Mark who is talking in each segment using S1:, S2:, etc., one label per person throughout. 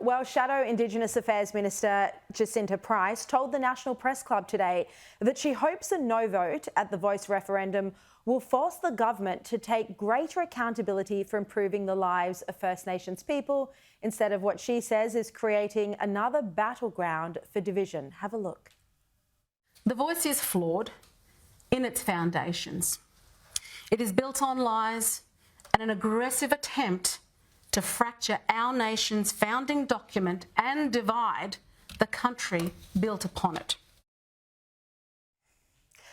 S1: Well, Shadow Indigenous Affairs Minister Jacinta Price told the National Press Club today that she hopes a no vote at the Voice referendum will force the government to take greater accountability for improving the lives of First Nations people instead of what she says is creating another battleground for division. Have a look.
S2: The Voice is flawed in its foundations. It is built on lies and an aggressive attempt to fracture our nation's founding document and divide the country built upon it.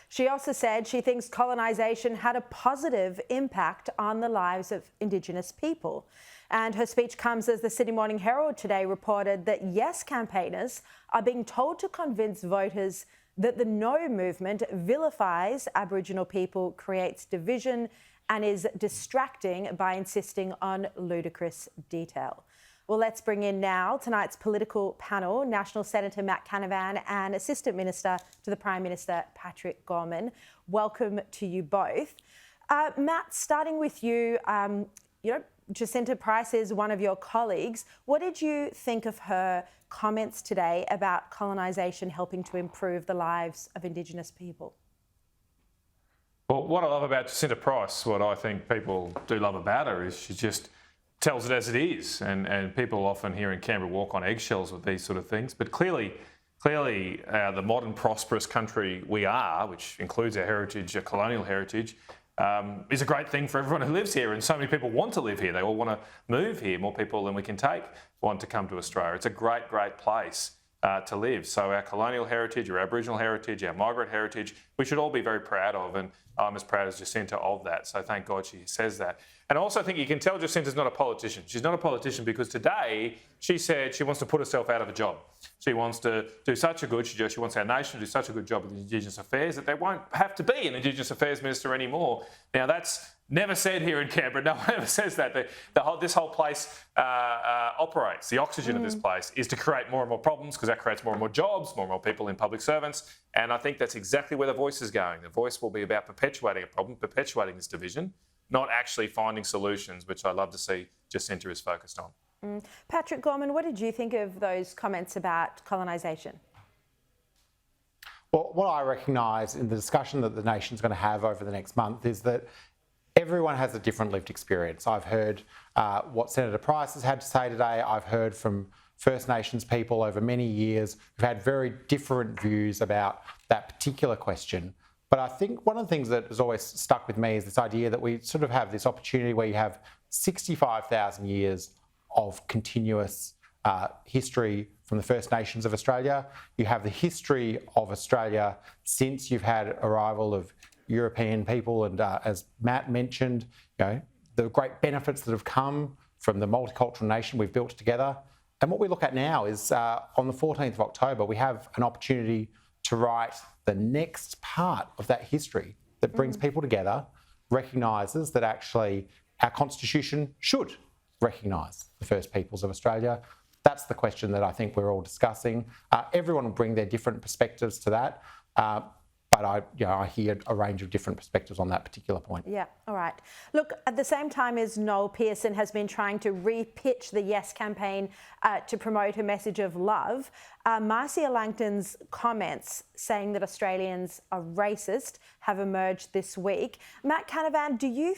S1: She also said she thinks colonisation had a positive impact on the lives of Indigenous people. And her speech comes as the Sydney Morning Herald today reported that Yes campaigners are being told to convince voters that the No movement vilifies Aboriginal people, creates division and is distracting by insisting on ludicrous detail. Well, let's bring in now tonight's political panel, National Senator Matt Canavan and Assistant Minister to the Prime Minister, Patrick Gorman. Welcome to you both. Matt, starting with you, Jacinta Price is one of your colleagues. What did you think of her comments today about colonisation helping to improve the lives of Indigenous people?
S3: Well, what I love about Jacinta Price, what I think people do love about her, is she just tells it as it is. And people often here in Canberra walk on eggshells with these sort of things. But clearly, the modern prosperous country we are, which includes our heritage, our colonial heritage, is a great thing for everyone who lives here. And so many people want to live here. They all want to move here. More people than we can take want to come to Australia. It's a great, great place to live. So our colonial heritage, our Aboriginal heritage, our migrant heritage, we should all be very proud of, and I'm as proud as Jacinta of that. So thank God she says that. And I also think you can tell Jacinta's not a politician. She's not a politician because today she said she wants to put herself out of a job. She wants to do such a good, she wants our nation to do such a good job with Indigenous Affairs that there won't have to be an Indigenous Affairs Minister anymore. Now that's never said here in Canberra. No one ever says that. This whole place operates. The oxygen of this place is to create more and more problems because that creates more and more jobs, more and more people in public servants. And I think that's exactly where the Voice is going. The Voice will be about perpetuating a problem, perpetuating this division, not actually finding solutions, which I love to see Jacinta is focused on.
S1: Patrick Gorman, what did you think of those comments about colonisation?
S4: Well, what I recognise in the discussion that the nation's going to have over the next month is that everyone has a different lived experience. I've heard what Senator Price has had to say today. I've heard from First Nations people over many years who've had very different views about that particular question. But I think one of the things that has always stuck with me is this idea that we sort of have this opportunity where you have 65,000 years of continuous history from the First Nations of Australia. You have the history of Australia since you've had arrival of European people, and as Matt mentioned, the great benefits that have come from the multicultural nation we've built together. And what we look at now is on the 14th of October, we have an opportunity to write the next part of that history that brings people together, recognises that actually our Constitution should recognise the First Peoples of Australia. That's the question that I think we're all discussing. Everyone will bring their different perspectives to that. But I hear a range of different perspectives on that particular point. Yeah,
S1: all right. Look, at the same time as Noel Pearson has been trying to re-pitch the Yes campaign to promote a message of love, Marcia Langton's comments saying that Australians are racist have emerged this week. Matt Canavan, do you